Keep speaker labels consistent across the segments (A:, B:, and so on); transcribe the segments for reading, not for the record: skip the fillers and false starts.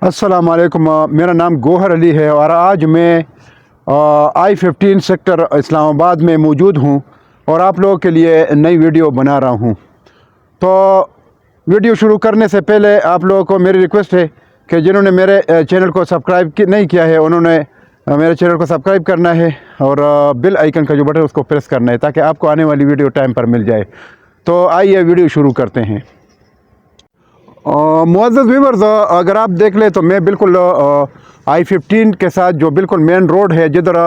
A: अस्सलाम वालेकुम। मेरा नाम गौहर अली है और आज मैं I-15 सेक्टर इस्लामाबाद में मौजूद हूँ और आप लोगों के लिए नई वीडियो बना रहा हूँ। तो वीडियो शुरू करने से पहले आप लोगों को मेरी रिक्वेस्ट है कि जिन्होंने मेरे चैनल को सब्सक्राइब नहीं किया है उन्होंने मेरे चैनल को सब्सक्राइब करना है और बेल आइकन का जो बटन है उसको प्रेस करना है ताकि आपको आने वाली वीडियो टाइम पर मिल जाए। तो आइए वीडियो शुरू करते हैं। मुअज़्ज़ज़ व्यूअर्स, अगर आप देख लें तो मैं बिल्कुल I-15 के साथ जो बिल्कुल मेन रोड है जिधर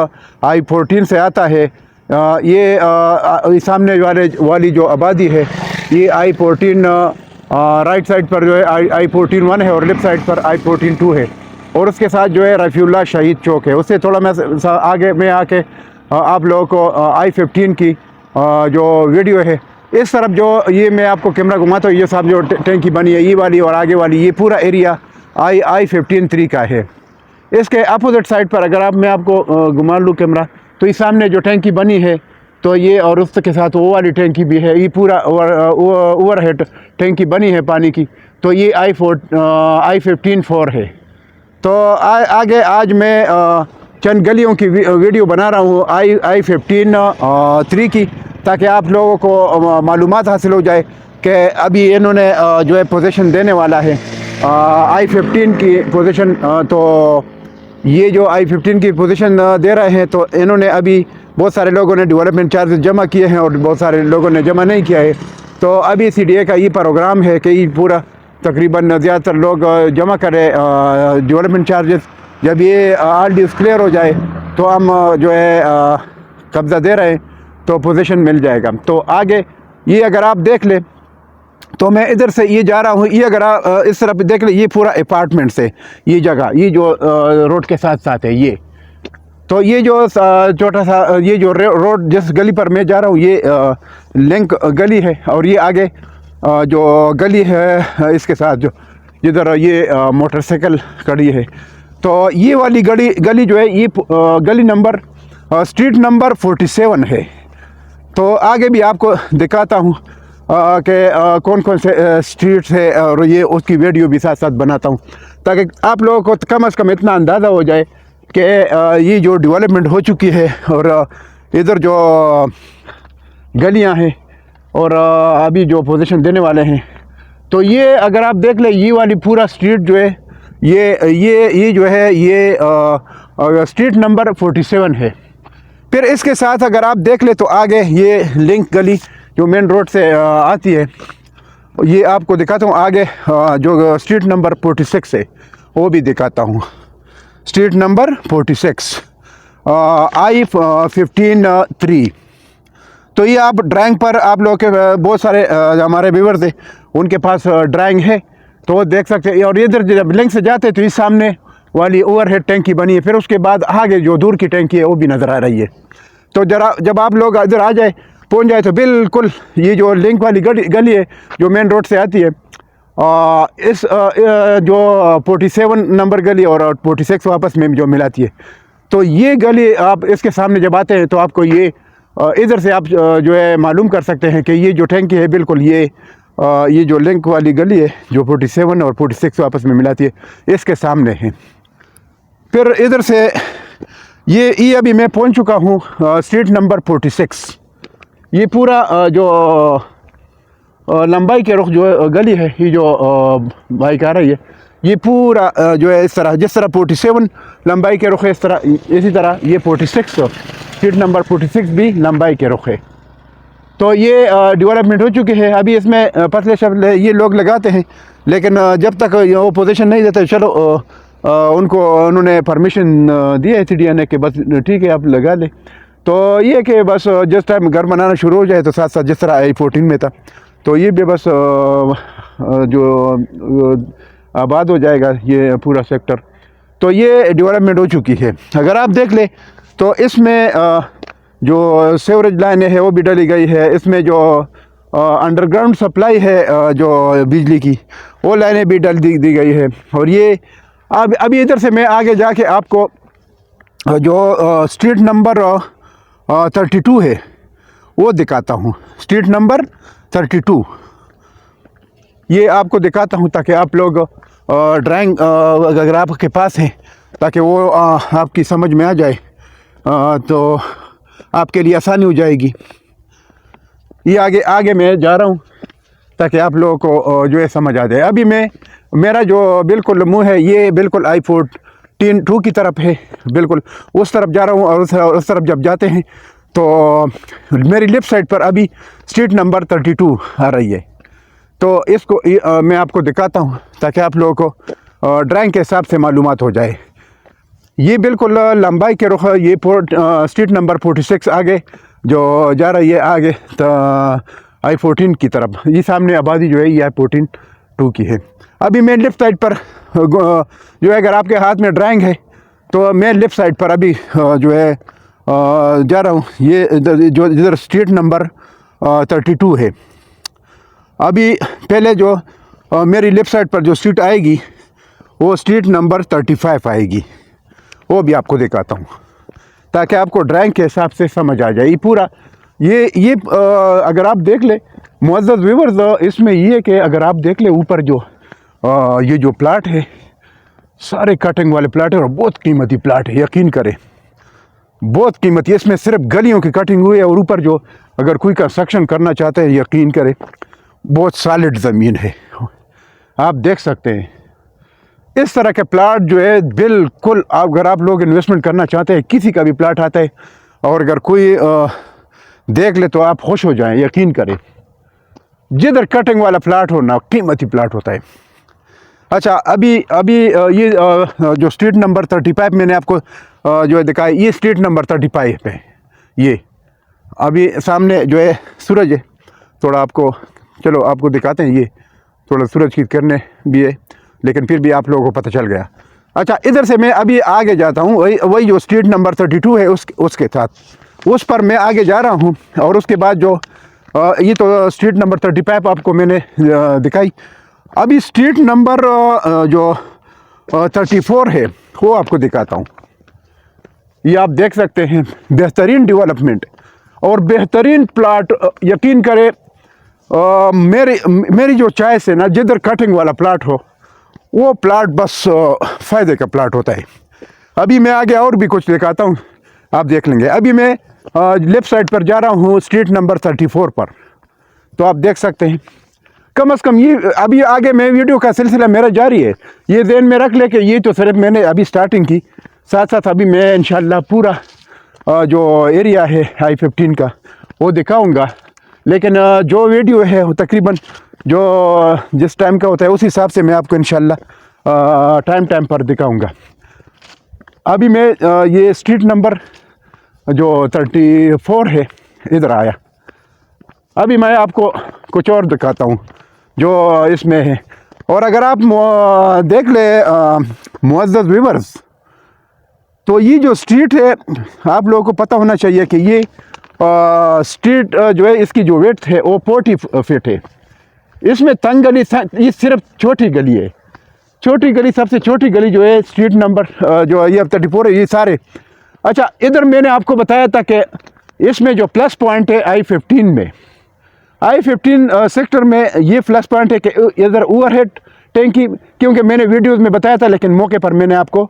A: I-14 से आता है, ये सामने वाली जो आबादी है ये I-14 राइट साइड पर जो है I-14 1 है और लेफ़्ट साइड पर I-14 2 है और उसके साथ जो है रफ़ीउल्लाह शहीद चौक है। उससे थोड़ा मैं आगे में आके आप लोगों को I-15 की जो वीडियो है इस तरफ जो ये मैं आपको कैमरा घुमाता हूँ, ये सब जो टैंकी बनी है ये वाली और आगे वाली ये पूरा एरिया I-15 3 का है। इसके अपोजिट साइड पर अगर मैं आपको घुमा लूँ कैमरा तो इस सामने जो टैंकी बनी है तो ये और उसके साथ वो वाली टैंकी भी है, ये पूरा ओवरहेड टैंकी बनी है पानी की। तो ये I-15 4 है। तो आगे आज मैं चंद गलियों की वीडियो बना रहा हूँ I-15 3 की, ताकि आप लोगों को मालूमात हासिल हो जाए कि अभी इन्होंने जो है पोजीशन देने वाला है I-15 की पोजीशन। तो ये जो I-15 की पोजीशन दे रहे हैं तो इन्होंने अभी बहुत सारे लोगों ने डेवलपमेंट चार्जेस जमा किए हैं और बहुत सारे लोगों ने जमा नहीं किया है। तो अभी CDA का ये प्रोग्राम है कि ये पूरा तकरीबन ज़्यादातर लोग जमा करें डेवलपमेंट चार्जेस। जब ये ऑल ड्यूज़ क्लियर हो जाए तो हम जो है कब्ज़ा दे रहे हैं तो पोजीशन मिल जाएगा। तो आगे ये अगर आप देख ले तो मैं इधर से ये जा रहा हूँ, ये अगर आप इस तरफ देख ले ये पूरा अपार्टमेंट्स है, ये जगह ये जो रोड के साथ साथ है ये। तो ये जो छोटा सा ये जो रोड जिस गली पर मैं जा रहा हूँ ये लिंक गली है और ये आगे जो गली है इसके साथ जो जिधर ये मोटरसाइकिल खड़ी है तो ये वाली गली जो है ये गली नंबर स्ट्रीट नंबर 47 है। तो आगे भी आपको दिखाता हूँ कि कौन कौन से स्ट्रीट्स है और ये उसकी वीडियो भी साथ साथ बनाता हूँ ताकि आप लोगों को कम से कम इतना अंदाज़ा हो जाए कि ये जो डेवलपमेंट हो चुकी है और इधर जो गलियाँ हैं और अभी जो पोजीशन देने वाले हैं। तो ये अगर आप देख लें ये वाली पूरा स्ट्रीट जो है ये जो है ये स्ट्रीट नंबर 47 है। फिर इसके साथ अगर आप देख ले तो आगे ये लिंक गली जो मेन रोड से आती है ये आपको दिखाता हूँ। आगे जो स्ट्रीट नंबर 46 है वो भी दिखाता हूँ। Street number 46 I-15 3। तो ये आप ड्राइंग पर आप लोग के बहुत सारे हमारे व्यूअर्स हैं उनके पास ड्राइंग है तो वो देख सकते हैं। और इधर जब लिंक से जाते तो इस सामने वाली ओवरहेड टैंकी बनी है, फिर उसके बाद आगे जो दूर की टैंकी है वो भी नज़र आ रही है। तो जरा जब आप लोग इधर आ जाए पहुंच जाए तो बिल्कुल ये जो लिंक वाली गली है जो मेन रोड से आती है इस जो 47 नंबर गली और 46 वापस में जो मिलाती है तो ये गली आप इसके सामने जब आते हैं तो आपको ये इधर से आप जो है मालूम कर सकते हैं कि ये जो टैंकी है बिल्कुल ये जो लिंक वाली गली है जो 47 और 46 वापस में मिलाती है इसके सामने है। फिर इधर से ये अभी मैं पहुंच चुका हूँ स्ट्रीट नंबर 46। ये पूरा जो लंबाई के रुख जो गली है ये जो बाइक आ रही है ये पूरा जो है इस तरह जिस तरह 47 लंबाई के रुख है इस तरह इसी तरह ये 46 स्ट्रीट नंबर 46 भी लंबाई के रुख है। तो ये डेवलपमेंट हो चुकी है। अभी इसमें पतले शपले ये लोग लगाते हैं लेकिन जब तक वो पोजीशन नहीं देते चलो उन्होंने परमिशन दी है CDA ने कि बस ठीक है आप लगा लें। तो ये कि बस जिस टाइम घर बनाना शुरू हो जाए तो साथ साथ जिस तरह I-14 में था तो ये भी बस जो आबाद हो जाएगा ये पूरा सेक्टर। तो ये डेवलपमेंट हो चुकी है। अगर आप देख लें तो इसमें जो सीवरेज लाइनें है वो भी डाली गई है, इसमें जो अंडरग्राउंड सप्लाई है जो बिजली की वो लाइनें भी डाल दी गई है। और ये अभी इधर से मैं आगे जाके आपको जो स्ट्रीट नंबर 32 है वो दिखाता हूँ। स्ट्रीट नंबर 32 ये आपको दिखाता हूँ ताकि आप लोग ड्राइंग अगर आपके पास है, ताकि वो आपकी समझ में आ जाए तो आपके लिए आसानी हो जाएगी। ये आगे आगे मैं जा रहा हूँ ताकि आप लोगों को जो है समझ आ जाए। अभी मेरा जो बिल्कुल मुंह है ये बिल्कुल i14 2 की तरफ है, बिल्कुल उस तरफ जा रहा हूँ। और उस तरफ जब जाते हैं तो मेरी लेफ़्ट साइड पर अभी स्ट्रीट नंबर 32 आ रही है। तो इसको मैं आपको दिखाता हूँ ताकि आप लोगों को ड्राइंग के हिसाब से मालूमात हो जाए। ये बिल्कुल लंबाई के रुख ये स्ट्रीट नंबर 46 आगे जो जा रही है आगे तो i14 की तरफ। ये सामने आबादी जो है ये i14 2 की है। अभी मैं लेफ़्ट साइड पर जो है, अगर आपके हाथ में ड्राइंग है तो मैं लेफ़्ट साइड पर अभी जो है जा रहा हूँ। ये जो इधर स्ट्रीट नंबर 32 है। अभी पहले जो मेरी लेफ़्ट साइड पर जो स्ट्रीट आएगी वो स्ट्रीट नंबर 35 आएगी, वो भी आपको दिखाता हूँ ताकि आपको ड्राइंग के हिसाब से समझ आ जाए। ये पूरा ये अगर आप देख ले मुअज़्ज़ज़ व्यूअर्स, इसमें ये है कि अगर आप देख ले ऊपर जो ये जो प्लाट है सारे कटिंग वाले प्लाट है और बहुत कीमती प्लाट है, यकीन करें बहुत कीमती। इसमें सिर्फ गलियों की कटिंग हुई है और ऊपर जो अगर कोई कंस्ट्रक्शन करना चाहते हैं यकीन करें बहुत सॉलिड ज़मीन है, आप देख सकते हैं। इस तरह के प्लाट जो है बिल्कुल अगर आप लोग इन्वेस्टमेंट करना चाहते हैं, किसी का भी प्लाट आता है और अगर कोई देख ले तो आप खुश हो जाएं, यकीन करें। जिधर कटिंग वाला प्लाट हो ना कीमती प्लाट होता है। अच्छा, अभी ये जो स्ट्रीट नंबर 35 मैंने आपको जो है दिखाया, ये स्ट्रीट नंबर 35 पे ये अभी सामने जो है सूरज है, थोड़ा आपको चलो आपको दिखाते हैं। ये थोड़ा सूरज की किरणें भी है लेकिन फिर भी आप लोगों को पता चल गया। अच्छा, इधर से मैं अभी आगे जाता हूँ, वही जो स्ट्रीट नंबर 32 है उसके साथ उस पर मैं आगे जा रहा हूँ। और उसके बाद जो ये तो स्ट्रीट नंबर 35 आपको मैंने दिखाई। अभी स्ट्रीट नंबर जो 34 है वो आपको दिखाता हूँ। ये आप देख सकते हैं बेहतरीन डेवलपमेंट और बेहतरीन प्लाट। यकीन करें मेरी जो चॉइस है ना, जिधर कटिंग वाला प्लाट हो वो प्लाट बस फ़ायदे का प्लाट होता है। अभी मैं आगे और भी कुछ दिखाता हूँ, आप देख लेंगे। अभी मैं लेफ़्ट साइड पर जा रहा हूँ स्ट्रीट नंबर 34 पर, तो आप देख सकते हैं कम से कम ये अभी आगे मैं वीडियो का सिलसिला मेरा जारी है। ये ध्यान में रख ले कि ये तो सिर्फ मैंने अभी स्टार्टिंग की, साथ साथ अभी मैं इंशाल्लाह पूरा जो एरिया है i15 का वो दिखाऊंगा। लेकिन जो वीडियो है वो तकरीबन जो जिस टाइम का होता है उस हिसाब से मैं आपको इंशाल्लाह टाइम पर दिखाऊंगा। अभी मैं ये स्ट्रीट नंबर जो 34 है इधर आया। अभी मैं आपको कुछ और दिखाता हूँ जो इसमें है। और अगर आप देख ले मुअज़्ज़ज़ व्यूअर्स, तो ये जो स्ट्रीट है आप लोगों को पता होना चाहिए कि ये स्ट्रीट जो है इसकी जो विड्थ है वो 40 फीट है। इसमें तंग गली ये सिर्फ छोटी गली है, छोटी गली सबसे छोटी गली जो है स्ट्रीट नंबर जो ये 34 है ये सारे। अच्छा, इधर मैंने आपको बताया था कि इसमें जो प्लस पॉइंट है i15 में, i15 सेक्टर में ये प्लस पॉइंट है कि इधर ओवरहेड टैंकी, क्योंकि मैंने वीडियोस में बताया था लेकिन मौके पर मैंने आपको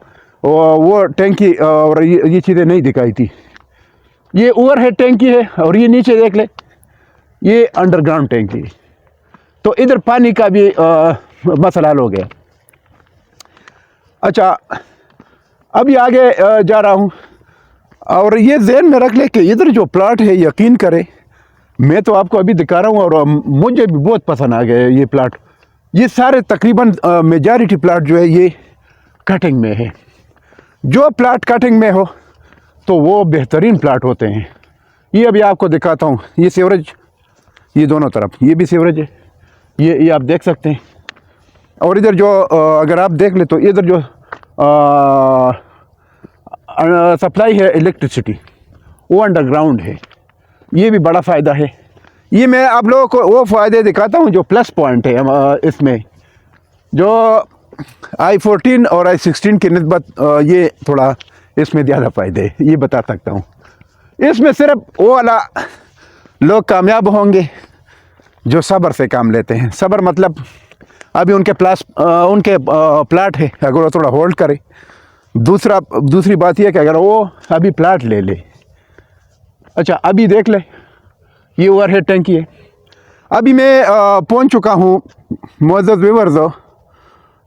A: वो टैंकी और ये चीज़ें नहीं दिखाई थी। ये ओवरहेड टैंकी है और ये नीचे देख ले ये अंडरग्राउंड टैंकी। तो इधर पानी का भी मसला हल हो गया। अच्छा, अभी आगे जा रहा हूँ और ये ज़हन में रख ले कि इधर जो प्लाट है यकीन करें मैं तो आपको अभी दिखा रहा हूँ और मुझे भी बहुत पसंद आ गया ये प्लाट। ये सारे तकरीबन मेजॉरिटी प्लाट जो है ये कटिंग में है। जो प्लाट कटिंग में हो तो वो बेहतरीन प्लाट होते हैं। ये अभी आपको दिखाता हूँ, ये सीवरेज, ये दोनों तरफ ये भी सीवरेज है, ये आप देख सकते हैं। और इधर जो अगर आप देख ले तो इधर जो सप्लाई है इलेक्ट्रिसिटी वो अंडरग्राउंड है, ये भी बड़ा फ़ायदा है। ये मैं आप लोगों को वो फ़ायदे दिखाता हूँ जो प्लस पॉइंट है इसमें। जो i14 और i16 की निस्बत ये थोड़ा इसमें ज़्यादा फ़ायदे है, ये बता सकता हूँ। इसमें सिर्फ वो वाला लोग कामयाब होंगे जो सब्र से काम लेते हैं। सब्र मतलब अभी उनके प्लाट है, अगर वो थोड़ा होल्ड करे। दूसरी बात यह कि अगर वो अभी प्लाट ले ले। अच्छा, अभी देख ले, ये ओवरहेड टैंकी है। अभी मैं पहुंच चुका हूँ मुअज़्ज़ज़ व्यूअर्स,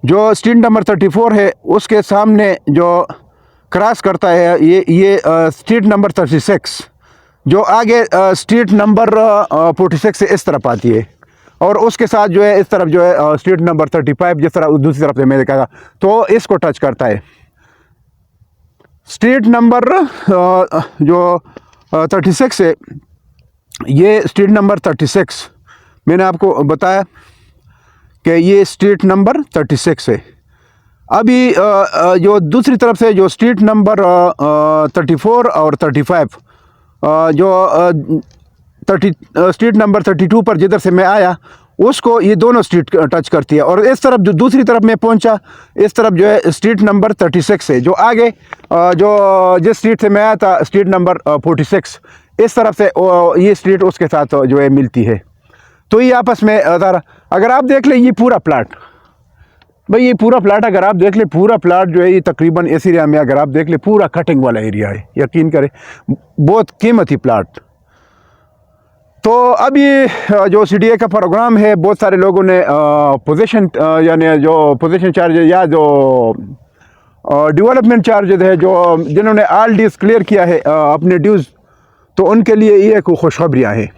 A: जो स्ट्रीट नंबर 34 है उसके सामने जो क्रॉस करता है ये स्ट्रीट नंबर 36, जो आगे स्ट्रीट नंबर 46 से इस तरफ आती है, और उसके साथ जो है इस तरफ जो है स्ट्रीट नंबर 35 जिस तरह दूसरी तरफ से मैं देखा तो इसको टच करता है। स्ट्रीट नंबर जो 36 है, ये स्ट्रीट नंबर 36 मैंने आपको बताया कि ये स्ट्रीट नंबर 36 है। अभी जो दूसरी तरफ से जो स्ट्रीट नंबर 34 और 35 जो स्ट्रीट नंबर 32 पर जिधर से मैं आया उसको ये दोनों स्ट्रीट टच करती है। और इस तरफ जो दूसरी तरफ मैं पहुंचा, इस तरफ जो है स्ट्रीट नंबर 36 है, जो आगे जो जिस स्ट्रीट से मैं आया था स्ट्रीट नंबर 46, इस तरफ से ये स्ट्रीट उसके साथ जो है मिलती है। तो ये आपस में अगर आप देख लें ये पूरा प्लाट, भाई ये पूरा प्लाट अगर आप देख ले, पूरा प्लाट जो है ये तकरीबन इस एरिया में अगर आप देख ले पूरा कटिंग वाला एरिया है, यकीन करें बहुत कीमती प्लाट। तो अभी जो CDA का प्रोग्राम है, बहुत सारे लोगों ने पोजीशन यानी जो पोजीशन चार्जेज या जो डेवलपमेंट चार्जेज है, जो जिन्होंने ऑल ड्यूज़ क्लियर किया है अपने ड्यूज़, तो उनके लिए ये खुशखबरियाँ हैं।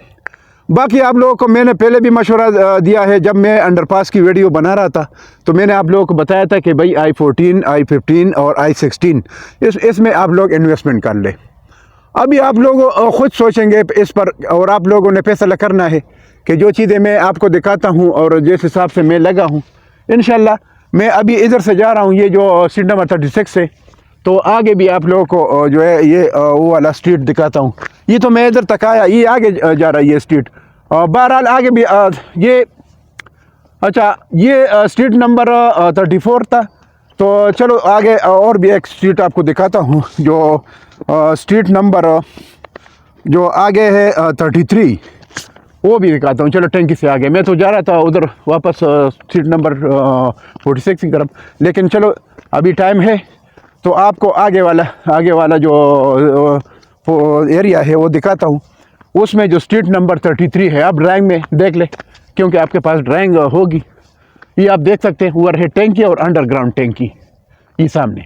A: बाकी आप लोगों को मैंने पहले भी मशवरा दिया है, जब मैं अंडरपास की वीडियो बना रहा था तो मैंने आप लोगों को बताया था कि भाई I-14, I-15 और I-16 इसमें आप लोग इन्वेस्टमेंट कर ले। अभी आप लोग ख़ुद सोचेंगे इस पर, और आप लोगों ने फैसला करना है कि जो चीज़ें मैं आपको दिखाता हूँ और जिस हिसाब से मैं लगा हूँ, इंशाल्लाह मैं अभी इधर से जा रहा हूँ, ये जो स्ट्रीट नंबर 36 से, तो आगे भी आप लोगों को जो है ये वो वाला स्ट्रीट दिखाता हूँ। ये तो मैं इधर तक आया, ये आगे जा रहा है ये स्ट्रीट, और बहरहाल आगे भी ये अच्छा ये स्ट्रीट नंबर 34 था। तो चलो आगे और भी एक स्ट्रीट आपको दिखाता हूँ, जो स्ट्रीट नंबर जो आगे है 33, वो भी दिखाता हूँ। चलो टैंकी से आगे, मैं तो जा रहा था उधर वापस स्ट्रीट नंबर 46 की तरफ, लेकिन चलो अभी टाइम है तो आपको आगे वाला जो एरिया है वो दिखाता हूँ। उसमें जो स्ट्रीट नंबर 33 है, आप ड्राइंग में देख ले, क्योंकि आपके पास ड्राइंग होगी। ये आप देख सकते हैं ओवरहेड टैंकी और अंडरग्राउंड टैंकी ये सामने,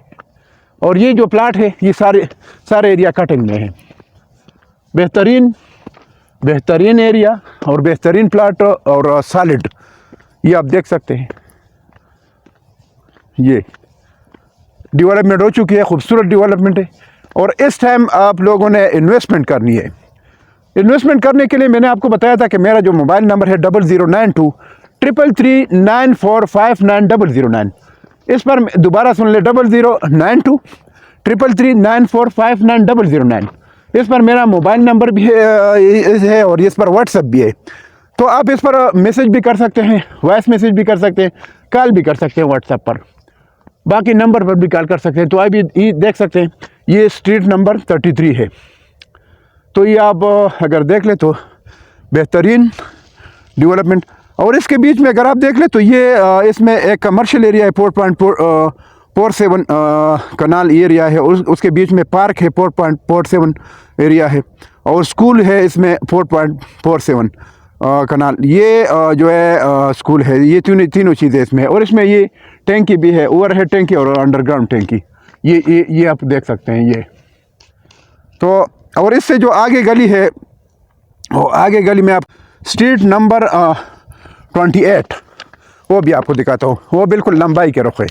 A: और ये जो प्लाट है ये सारे एरिया कटिंग में है। बेहतरीन एरिया और बेहतरीन प्लाट और सॉलिड, ये आप देख सकते हैं। ये डेवलपमेंट हो चुकी है, खूबसूरत डेवलपमेंट है, और इस टाइम आप लोगों ने इन्वेस्टमेंट करनी है। इन्वेस्टमेंट करने के लिए मैंने आपको बताया था कि मेरा जो मोबाइल नंबर है 009233345909। इस पर दोबारा सुन ले, 009233345909। इस पर मेरा मोबाइल नंबर भी है और इस पर व्हाट्सएप भी है। तो आप इस पर मैसेज भी कर सकते हैं, वॉइस मैसेज भी कर सकते हैं, कॉल भी कर सकते हैं व्हाट्सएप पर, बाकी नंबर पर भी कॉल कर सकते हैं। तो अभी ये देख सकते हैं ये स्ट्रीट नंबर 33 है। तो ये आप अगर देख ले तो बेहतरीन डेवलपमेंट, और इसके बीच में अगर आप देख ले तो ये इसमें एक कमर्शियल एरिया है 4.47 कनाल एरिया है, उसके बीच में पार्क है 4.47 एरिया है, और स्कूल है इसमें 4.47 कनाल। ये जो है स्कूल है, ये तीनों चीज़ें इसमें, और इसमें ये टैंकी भी है, ओवरहेड टैंकी और अंडरग्राउंड टैंकी। ये आप देख सकते हैं ये। तो और इससे जो आगे गली है, वो आगे गली में आप स्ट्रीट नंबर 28 वो भी आपको दिखाता हूँ, वो बिल्कुल लंबाई के रुख है।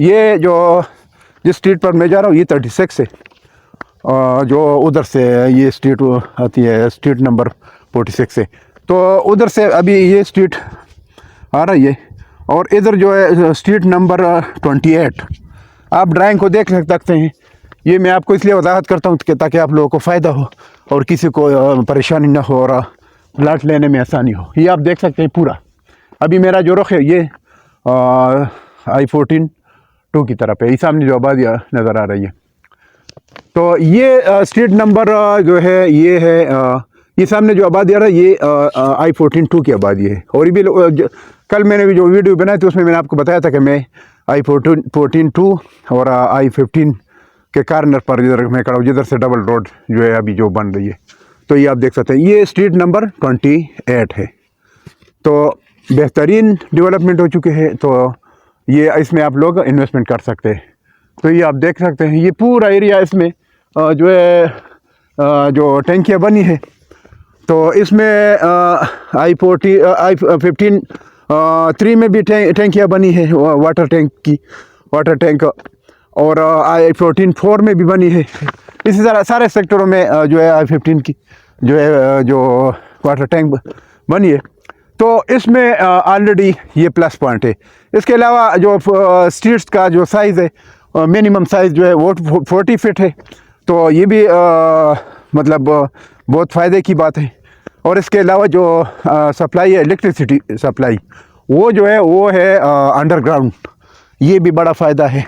A: ये जो जिस स्ट्रीट पर मैं जा रहा हूँ ये 36 है, जो उधर से ये स्ट्रीट आती है स्ट्रीट नंबर 46 से, तो उधर से अभी ये स्ट्रीट आ रही है, और इधर जो है स्ट्रीट नंबर 28। आप ड्राइंग को देख सकते हैं। ये मैं आपको इसलिए वजाहत करता हूँ कि ताकि आप लोगों को फ़ायदा हो और किसी को परेशानी ना हो और प्लाट लेने में आसानी हो। ये आप देख सकते हैं पूरा। अभी मेरा जो रुख है ये I-14 2 की तरफ है, ये सामने जो आबादियाँ नज़र आ रही है। तो ये स्ट्रीट नंबर जो है ये है ये सामने जो आबादी आ रहा है ये I14-2 की आबादी है। और ये भी कल मैंने भी जो वीडियो बनाई थी उसमें मैंने आपको बताया था कि मैं I14-2 और I15 के कार्नर पर जिधर मैं खड़ा हूँ, जिधर से डबल रोड जो है अभी जो बन रही है। तो ये आप देख सकते हैं, ये स्ट्रीट नंबर 28 है। तो बेहतरीन डेवलपमेंट हो चुके हैं। तो ये इसमें आप लोग इन्वेस्टमेंट कर सकते हैं। तो ये आप देख सकते हैं, ये पूरा एरिया इसमें जो है जो टैंकियाँ बनी है। तो इसमें I15-3 में भी टैंकियाँ बनी है, वाटर टैंक। और I14-4 में भी बनी है। इसी तरह सारे सेक्टरों में जो है I15 की जो है जो वाटर टैंक बनी है। तो इसमें ऑलरेडी ये प्लस पॉइंट है। इसके अलावा जो स्ट्रीट्स का जो साइज़ है, मिनिमम साइज़ जो है वो 40 फीट है। तो ये भी मतलब बहुत फ़ायदे की बात है। और इसके अलावा जो सप्लाई है, इलेक्ट्रिसिटी सप्लाई, वो जो है वो है अंडरग्राउंड। ये भी बड़ा फ़ायदा है।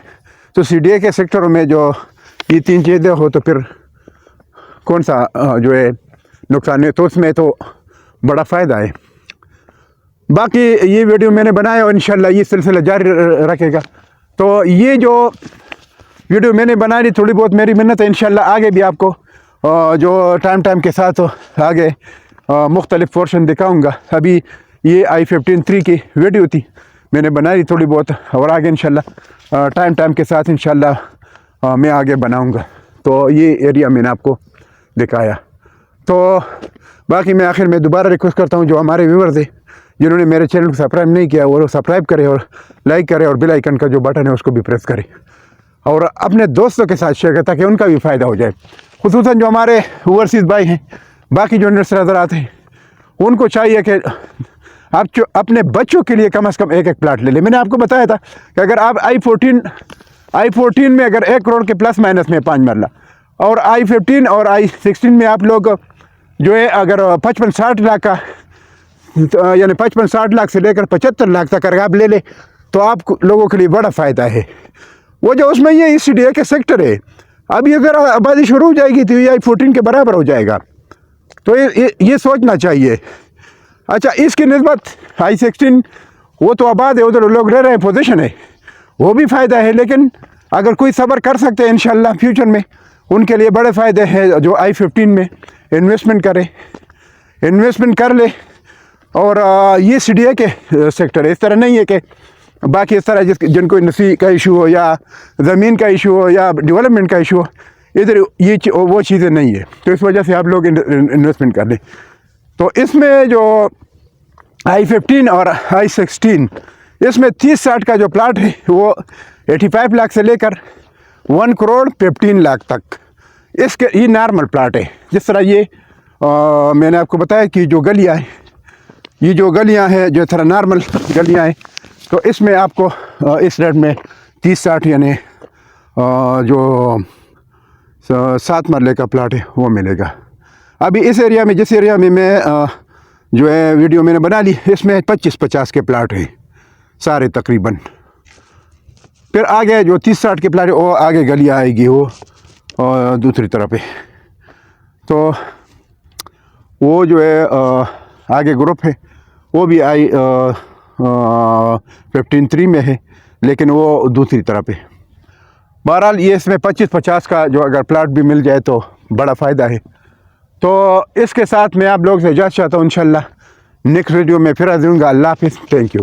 A: तो CDA के सेक्टरों में जो ये 3 चीज़ें हो तो फिर कौन सा जो है नुकसान है। तो उसमें तो बड़ा फ़ायदा है। बाकी ये वीडियो मैंने बनाया और इंशाल्लाह ये सिलसिला जारी रखेगा। तो ये जो वीडियो मैंने बना ली, थोड़ी बहुत मेरी मेहनत है। इंशाल्लाह आगे भी आपको जो टाइम के साथ आगे मुख्तलिफ पोर्शन दिखाऊंगा। अभी ये I15-3 की वीडियो थी, मैंने बनाई थोड़ी बहुत, और आगे इंशाल्लाह टाइम के साथ इंशाल्लाह मैं आगे बनाऊंगा। तो ये एरिया मैंने आपको दिखाया। तो बाकी मैं आखिर में दोबारा रिक्वेस्ट करता हूँ, जो हमारे व्यूअर्स हैं जिन्होंने मेरे चैनल को सब्सक्राइब नहीं किया वो सब्सक्राइब करें और लाइक करें और बेल आइकन का जो बटन है उसको भी प्रेस करें और अपने दोस्तों के साथ शेयर करें ताकि उनका भी फ़ायदा हो जाए। खुसूसन जो हमारे ओवरसीज़ भाई हैं, बाकी जो इन्वेस्टर हज़रात हैं, उनको चाहिए कि आप जो अपने बच्चों के लिए कम से कम एक प्लाट ले लें। मैंने आपको बताया था कि अगर आप I14 में अगर 1 करोड़ के प्लस माइनस में 5 मरला, और I15 और I16 में आप लोग जो है अगर 55-60 लाख का यानी 55-60 लाख से लेकर 75 लाख तक अगर आप ले लें तो आप लोगों के लिए बड़ा फ़ायदा है। वो जो उसमें ये CDA के सेक्टर है, अभी अगर आबादी शुरू हो जाएगी तो ये I14 के बराबर हो जाएगा। तो ये सोचना चाहिए। अच्छा, इसकी निस्बत I16 वो तो आबाद है, उधर लोग रह रहे हैं, पोजीशन है, वो भी फ़ायदा है। लेकिन अगर कोई सब्र कर सकते हैं इंशाल्लाह फ्यूचर में उनके लिए बड़े फ़ायदे हैं। जो I15 में इन्वेस्टमेंट कर ले। और ये CDA के सेक्टर है, इस तरह नहीं है कि बाकी इस तरह जिनको नसी का इशू हो या ज़मीन का इशू हो या डेवलपमेंट का इशू हो, इधर ये वो चीज़ें नहीं है। तो इस वजह से आप लोग इन्वेस्टमेंट कर लें। तो इसमें जो I15 और I16 इसमें 30-60 का जो प्लाट है वो 85 लाख से लेकर 1 करोड़ 15 लाख तक इसके ये नॉर्मल प्लाट है। जिस तरह ये मैंने आपको बताया कि जो गलियाँ हैं, ये जो गलियाँ हैं जो थोड़ा नॉर्मल गलियाँ हैं, तो इसमें आपको इस रेट में 30-60 यानी जो 7 मरले का प्लाट है वो मिलेगा। अभी इस एरिया में, जिस एरिया में मैं जो है वीडियो मैंने बना ली, इसमें 25-50 के प्लाट हैं सारे तकरीबन। फिर आगे जो 30-60 के प्लाट है वो आगे गलियाँ आएगी वो दूसरी तरफ है। तो वो जो है आगे ग्रुप है वो भी I15-3 में है, लेकिन वो दूसरी तरफ है। बहरहाल ये इसमें 25-50 का जो अगर प्लाट भी मिल जाए तो बड़ा फ़ायदा है। तो इसके साथ मैं आप लोग से इजाज़त चाहता हूँ। इंशाल्लाह नेक्स्ट वीडियो में फिर आ जाऊँगा। अल्लाह हाफ़िज़। Thank you.